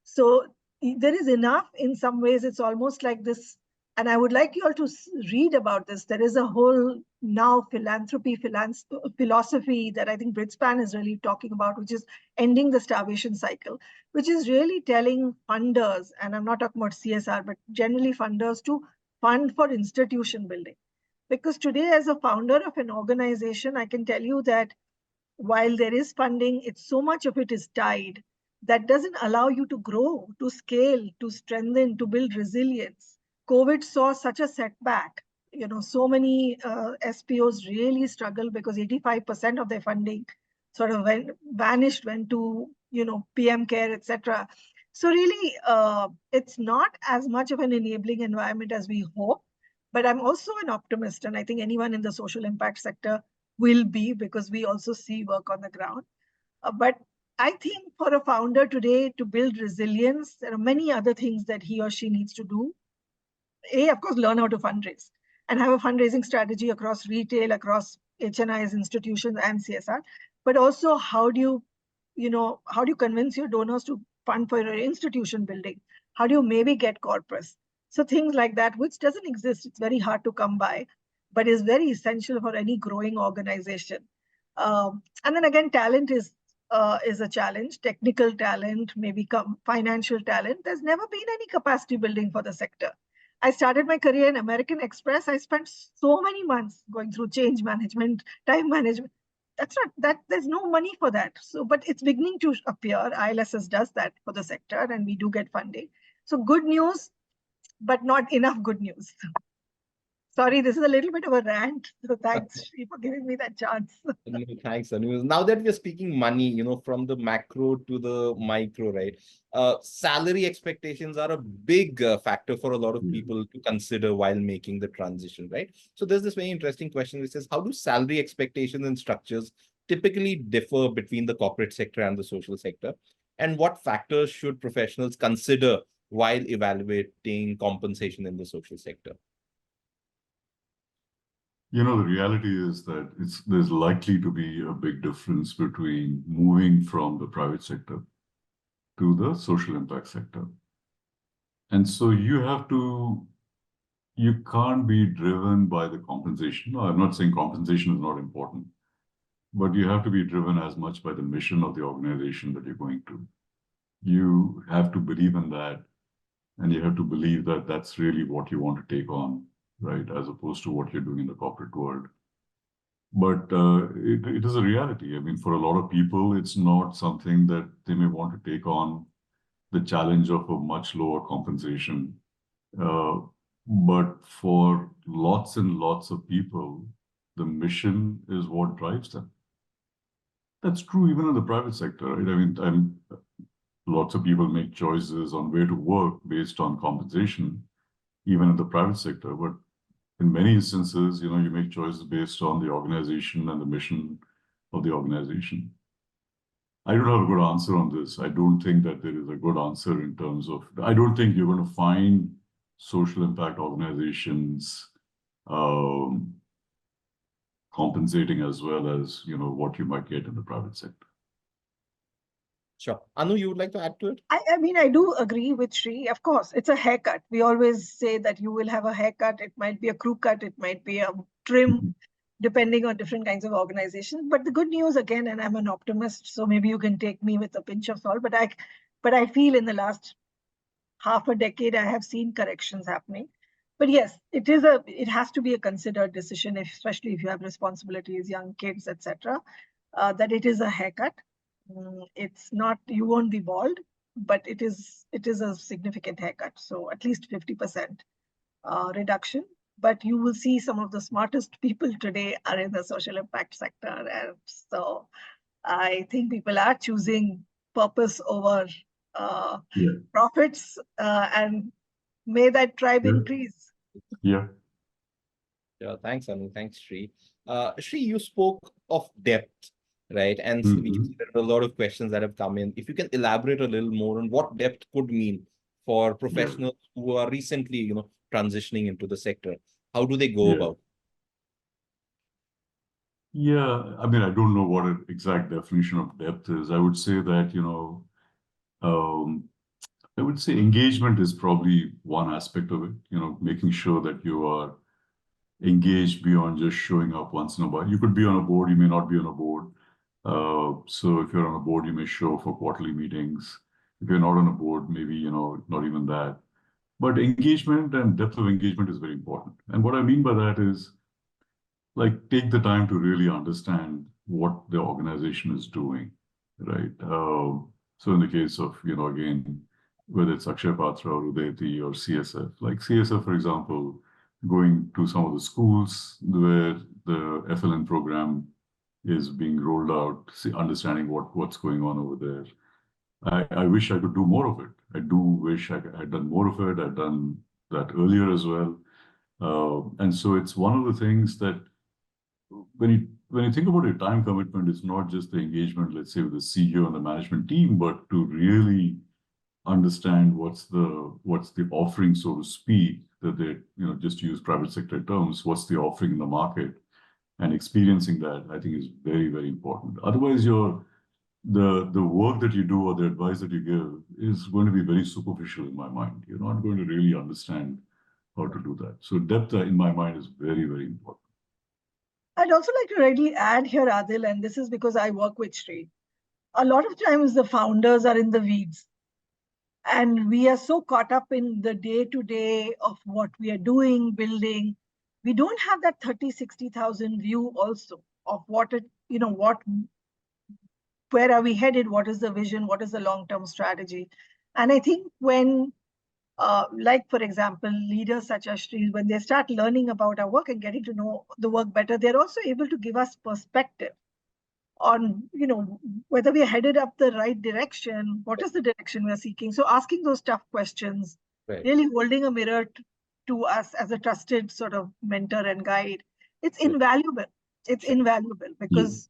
So there is enough. In some ways, it's almost like this. And I would like you all to read about this. There is a whole now philosophy that I think Bridgespan is really talking about, which is ending the starvation cycle, which is really telling funders, and I'm not talking about CSR, but generally funders, to fund for institution building. Because today, as a founder of an organization, I can tell you that while there is funding, so much of it is tied. That doesn't allow you to grow, to scale, to strengthen, to build resilience. COVID saw such a setback. So many SPOs really struggle because 85% of their funding sort of went to, PM care, etc. So really, it's not as much of an enabling environment as we hope. But I'm also an optimist, and I think anyone in the social impact sector will be, because we also see work on the ground. But I think for a founder today to build resilience, there are many other things that he or she needs to do. Of course, learn how to fundraise and have a fundraising strategy across retail, across HNIs, institutions, and CSR. But also, how do you convince your donors to fund for your institution building? How do you maybe get corpus? So things like that, which doesn't exist, it's very hard to come by. but is very essential for any growing organization. And then again, talent is a challenge. Technical talent, maybe financial talent. There's never been any capacity building for the sector. I started my career in American Express. I spent so many months going through change management, time management. That's not that there's no money for that. So, but it's beginning to appear. ILSS does that for the sector, and we do get funding. So good news, but not enough good news. Sorry, this is a little bit of a rant. So thanks, Shri, for giving me that chance. No, thanks, Anu. Now that we're speaking money, from the macro to the micro, right? Salary expectations are a big factor for a lot of people to consider while making the transition, right? So there's this very interesting question which says, how do salary expectations and structures typically differ between the corporate sector and the social sector? And what factors should professionals consider while evaluating compensation in the social sector? The reality is that there's likely to be a big difference between moving from the private sector to the social impact sector. And so you can't be driven by the compensation. No, I'm not saying compensation is not important, but you have to be driven as much by the mission of the organization that you're going to. You have to believe in that, and you have to believe that that's really what you want to take on, right, as opposed to what you're doing in the corporate world. But it is a reality. I mean, for a lot of people, it's not something that they may want to take on the challenge of a much lower compensation. But for lots and lots of people, the mission is what drives them. That's true even in the private sector, right? I mean, lots of people make choices on where to work based on compensation, even in the private sector. But in many instances, you make choices based on the organization and the mission of the organization. I don't have a good answer on this. I don't think that there is a good answer in terms of, I don't think you're going to find social impact organizations compensating as well as, what you might get in the private sector. Sure. Anu, you would like to add to it? I mean, I do agree with Shri. Of course, it's a haircut. We always say that you will have a haircut. It might be a crew cut. It might be a trim, depending on different kinds of organizations. But the good news, again, and I'm an optimist, so maybe you can take me with a pinch of salt. But I feel in the last half a decade, I have seen corrections happening. But yes, it has to be a considered decision, especially if you have responsibilities, young kids, etc. That it is a haircut. It's not, you won't be bald, but it is a significant haircut. So at least 50% reduction. But you will see some of the smartest people today are in the social impact sector. And so I think people are choosing purpose over profits, and may that tribe increase. Yeah. Yeah, thanks, Anu. Thanks, Shri. Shri, you spoke of depth, right? And we can see there are a lot of questions that have come in. If you can elaborate a little more on what depth could mean for professionals who are recently, transitioning into the sector, how do they go about? Yeah, I mean, I don't know what an exact definition of depth is. I would say that, I would say engagement is probably one aspect of it, making sure that you are engaged beyond just showing up once in a while. You could be on a board, you may not be on a board. So if you're on a board, you may show for quarterly meetings. If you're not on a board, maybe, not even that. But engagement and depth of engagement is very important. And what I mean by that is, like, take the time to really understand what the organization is doing, right? So in the case of, again, whether it's Akshay Patra or Udayati or CSF, like CSF, for example, going to some of the schools where the FLN program is being rolled out, understanding what's going on over there. I wish I could do more of it. I do wish I had done more of it. I'd done that earlier as well. And so it's one of the things that when you think about your time commitment, it's not just the engagement, let's say, with the CEO and the management team, but to really understand what's the offering, so to speak, that they, just to use private sector terms, what's the offering in the market, and experiencing that, I think, is very, very important. Otherwise, the work that you do or the advice that you give is going to be very superficial in my mind. You're not going to really understand how to do that. So depth, in my mind, is very, very important. I'd also like to really add here, Adil, and this is because I work with Shri. A lot of times the founders are in the weeds. And we are so caught up in the day-to-day of what we are doing, building. We don't have that 30, 60,000 view also of what it, where are we headed? What is the vision? What is the long-term strategy? And I think when, like, for example, leaders such as Shri, when they start learning about our work and getting to know the work better, they're also able to give us perspective on whether we are headed up the right direction, what is the direction we are seeking. So asking those tough questions, Right. really holding a mirror to us as a trusted sort of mentor and guide, it's invaluable. It's invaluable because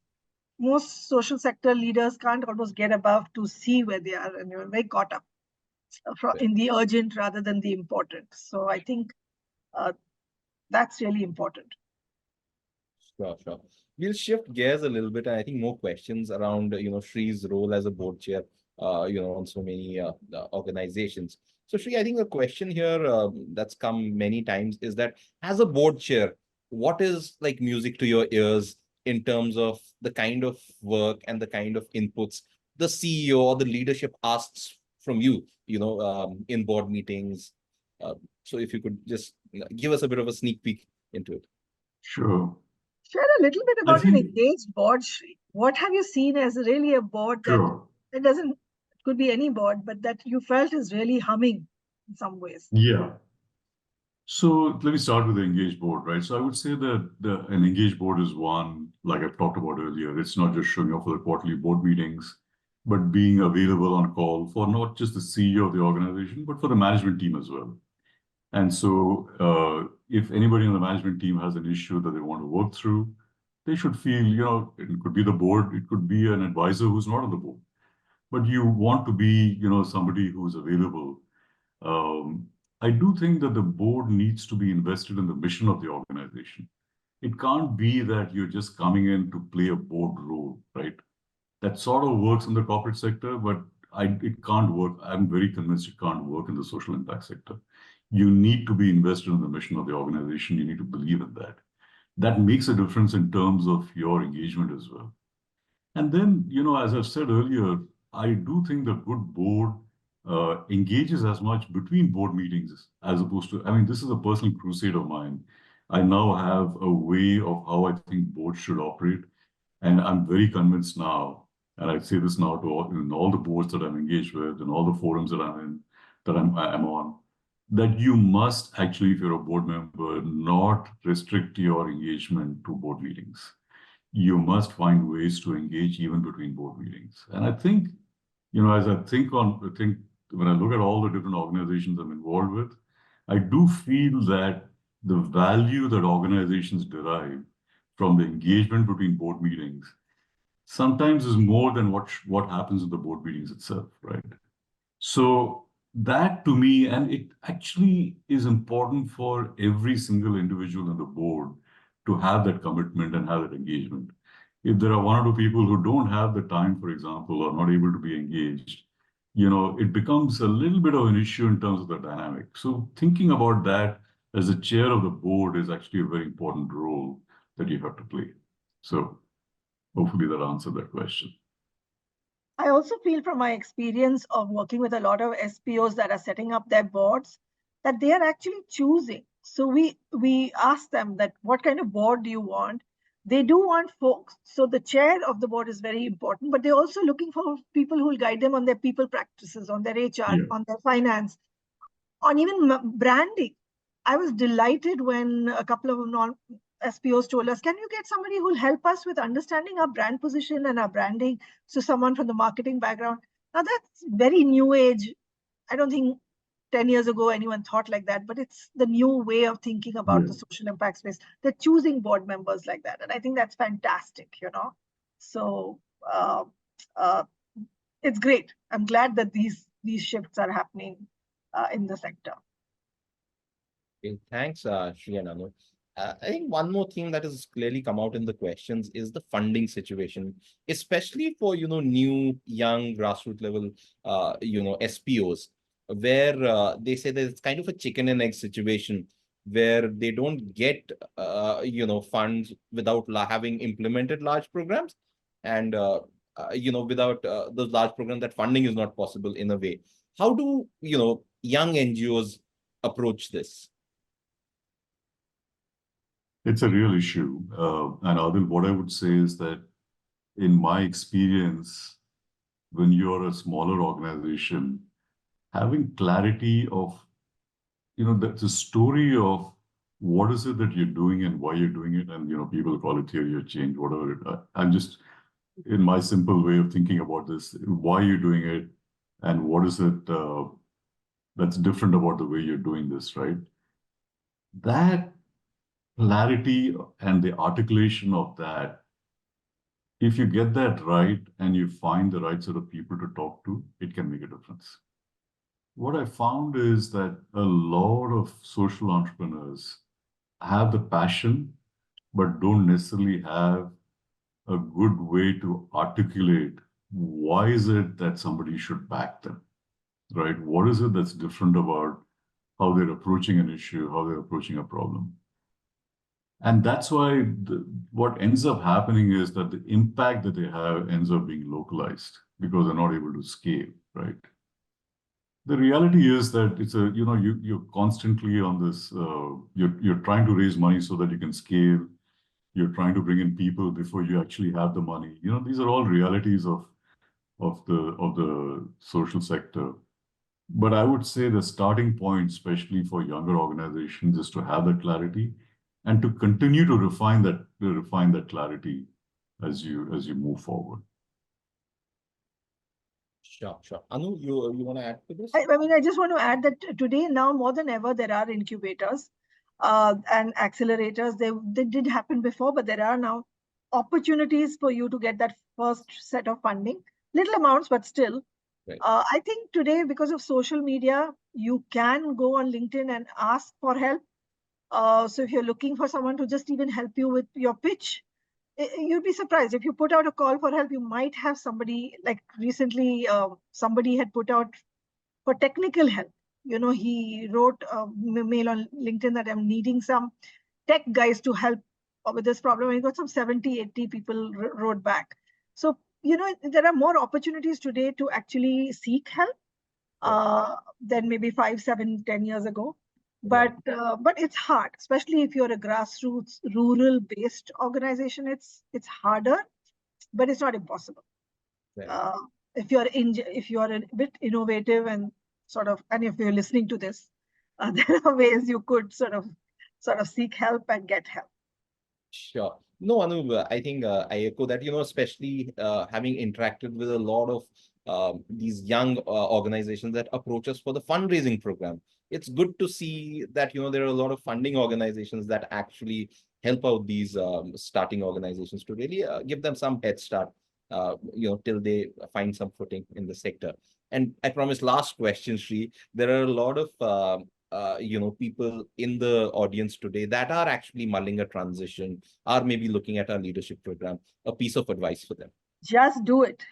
most social sector leaders can't almost get above to see where they are, and you're very caught up in the urgent rather than the important. So I think that's really important. Sure, sure. We'll shift gears a little bit, and I think more questions around, Shri's role as a board chair, on so many organizations. So, Shri, I think a question here that's come many times is that as a board chair, what is like music to your ears in terms of the kind of work and the kind of inputs the CEO or the leadership asks from you, in board meetings? So if you could just give us a bit of a sneak peek into it. Sure. Share a little bit I about an think, engaged board, Shri. What have you seen as really a board sure. that doesn't, it could be any board, but that you felt is really humming in some ways? Yeah. So let me start with the engaged board, right? So I would say that an engaged board is one, like I've talked about earlier, it's not just showing up for the quarterly board meetings, but being available on call for not just the CEO of the organization, but for the management team as well. And so if anybody on the management team has an issue that they want to work through, they should feel, it could be the board, it could be an advisor who's not on the board, but you want to be, somebody who's available. I do think that the board needs to be invested in the mission of the organization. It can't be that you're just coming in to play a board role, right? That sort of works in the corporate sector, but it can't work. I'm very convinced it can't work in the social impact sector. You need to be invested in the mission of the organization. You need to believe in that. That makes a difference in terms of your engagement as well. And then, as I've said earlier, I do think the good board engages as much between board meetings as opposed to, I mean, this is a personal crusade of mine. I now have a way of how I think boards should operate. And I'm very convinced now, and I say this now to all the boards that I'm engaged with and all the forums that I'm in, that I'm on, that you must actually, if you're a board member, not restrict your engagement to board meetings. You must find ways to engage even between board meetings. And I think, as I think when I look at all the different organizations I'm involved with, I do feel that the value that organizations derive from the engagement between board meetings sometimes is more than what happens in the board meetings itself, right? So that to me, and it actually is important for every single individual on the board to have that commitment and have that engagement. If there are one or two people who don't have the time, for example, or not able to be engaged, it becomes a little bit of an issue in terms of the dynamic. So thinking about that as a chair of the board is actually a very important role that you have to play. So hopefully that answered that question. I also feel from my experience of working with a lot of SPOs that are setting up their boards, that they are actually choosing. So we ask them that what kind of board do you want? They do want folks. So the chair of the board is very important, but they're also looking for people who will guide them on their people practices, on their HR, on their finance, on even branding. I was delighted when a couple of SPOs told us, can you get somebody who will help us with understanding our brand position and our branding? So someone from the marketing background. Now that's very new age. I don't think 10 years ago anyone thought like that, but it's the new way of thinking about the social impact space. They're choosing board members like that. And I think that's fantastic, So it's great. I'm glad that these shifts are happening in the sector. Okay, thanks, Shri and Anu. I think one more thing that has clearly come out in the questions is the funding situation, especially for, new, young, grassroots level, SPOs, where they say that it's kind of a chicken and egg situation. where they don't get, funds without having implemented large programs, and, without those large programs, that funding is not possible in a way. How do, young NGOs approach this? It's a real issue. And Adil, what I would say is that in my experience, when you're a smaller organization, having clarity of, the story of what is it that you're doing and why you're doing it, and, people call it theory of change, whatever. I'm just, in my simple way of thinking about this, why you're doing it and what is it that's different about the way you're doing this, right? That clarity and the articulation of that, if you get that right and you find the right sort of people to talk to, it can make a difference. What I found is that a lot of social entrepreneurs have the passion, but don't necessarily have a good way to articulate why is it that somebody should back them, right? What is it that's different about how they're approaching an issue, how they're approaching a problem? And that's why what ends up happening is that the impact that they have ends up being localized because they're not able to scale, right? The reality is that it's you're constantly on this, you're trying to raise money so that you can scale. You're trying to bring in people before you actually have the money. These are all realities of the social sector. But I would say the starting point, especially for younger organizations, is to have that clarity and to continue to refine that clarity as you move forward. Sure. Anu, you want to add to this? I just want to add that today, now more than ever, there are incubators and accelerators. They did happen before, but there are now opportunities for you to get that first set of funding. Little amounts, but still. Right. I think today, because of social media, you can go on LinkedIn and ask for help. So if you're looking for someone to just even help you with your pitch, you'd be surprised. If you put out a call for help, you might have somebody, like recently, somebody had put out for technical help. He wrote a mail on LinkedIn that I'm needing some tech guys to help with this problem. And he got some 70, 80 people wrote back. So, there are more opportunities today to actually seek help than maybe 5, 7, 10 years ago. But it's hard, especially if you're a grassroots, rural-based organization. It's harder, but it's not impossible. Right. If you're a bit innovative and if you're listening to this, there are ways you could sort of seek help and get help. Sure. No, Anu, I think I echo that, especially having interacted with a lot of these young organizations that approach us for the fundraising program. It's good to see that, there are a lot of funding organizations that actually help out these starting organizations to really give them some head start, till they find some footing in the sector. And I promise, last question, Shri, there are a lot of people in the audience today that are actually mulling a transition, are maybe looking at our leadership program. A piece of advice for them. Just do it.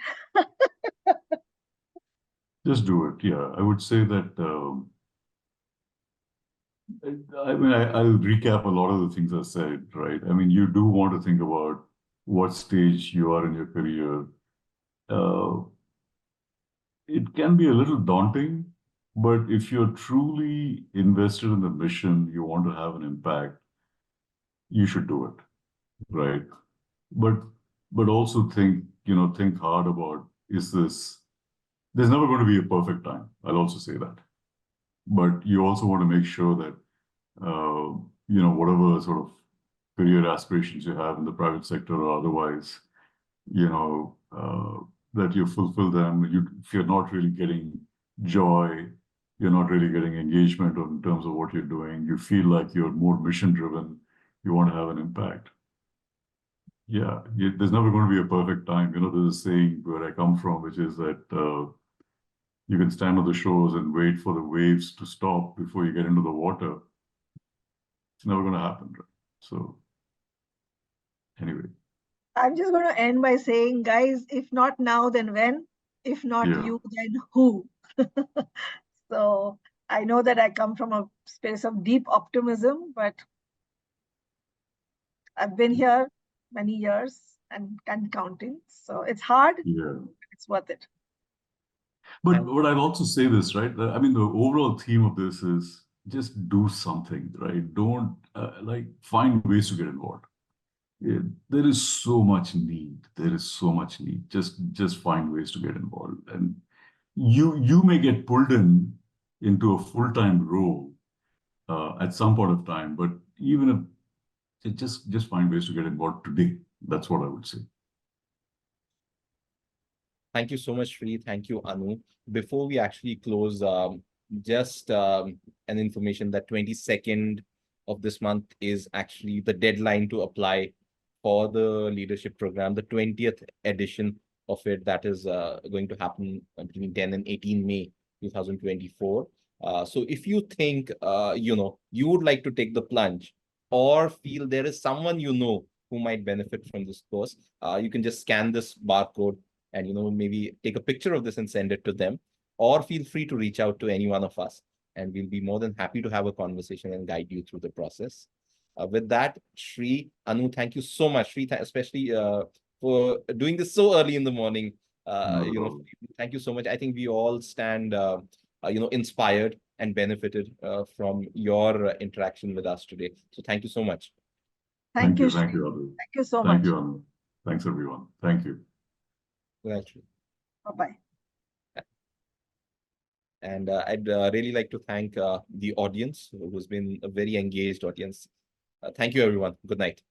Just do it. Yeah, I would say that. I'll recap a lot of the things I said, right? You do want to think about what stage you are in your career. It can be a little daunting, but if you're truly invested in the mission, you want to have an impact, you should do it, right? But also think hard about, there's never going to be a perfect time. I'll also say that. But you also want to make sure that, whatever sort of career aspirations you have in the private sector or otherwise, that you fulfill them. If you're not really getting joy, you're not really getting engagement in terms of what you're doing, you feel like you're more mission driven, you want to have an impact. Yeah, there's never going to be a perfect time. There's a saying where I come from, which is that you can stand on the shores and wait for the waves to stop before you get into the water. It's never going to happen, right? So anyway. I'm just going to end by saying, guys, if not now, then when? If not you, then who? So I know that I come from a space of deep optimism, but I've been here many years and counting. So it's hard, Yeah. it's worth it. But I'd also say this, right? I mean, the overall theme of this is just do something, right? Don't like find ways to get involved. There is so much need. There is so much need. Just find ways to get involved, and you may get pulled into a full-time role at some point of time. But even if just find ways to get involved today. That's what I would say. Thank you so much, Shri. Thank you, Anu. Before we actually close, just an information that 22nd of this month is actually the deadline to apply for the leadership program, the 20th edition of it, that is going to happen between 10 and 18 May 2024. So if you think, you would like to take the plunge or feel there is someone who might benefit from this course, you can just scan this barcode and maybe take a picture of this and send it to them, or feel free to reach out to any one of us, and we'll be more than happy to have a conversation and guide you through the process. With that, Shri, Anu, thank you so much, Shri, especially for doing this so early in the morning. Thank you so much. I think we all stand inspired and benefited from your interaction with us today. So thank you so much. Thank you, Thank Shri. you, Anu. Thank you so much. Thank you, Anu. Thanks, everyone. Thank you. Bye-bye. And I'd really like to thank the audience, who's been a very engaged audience. Thank you, everyone. Good night.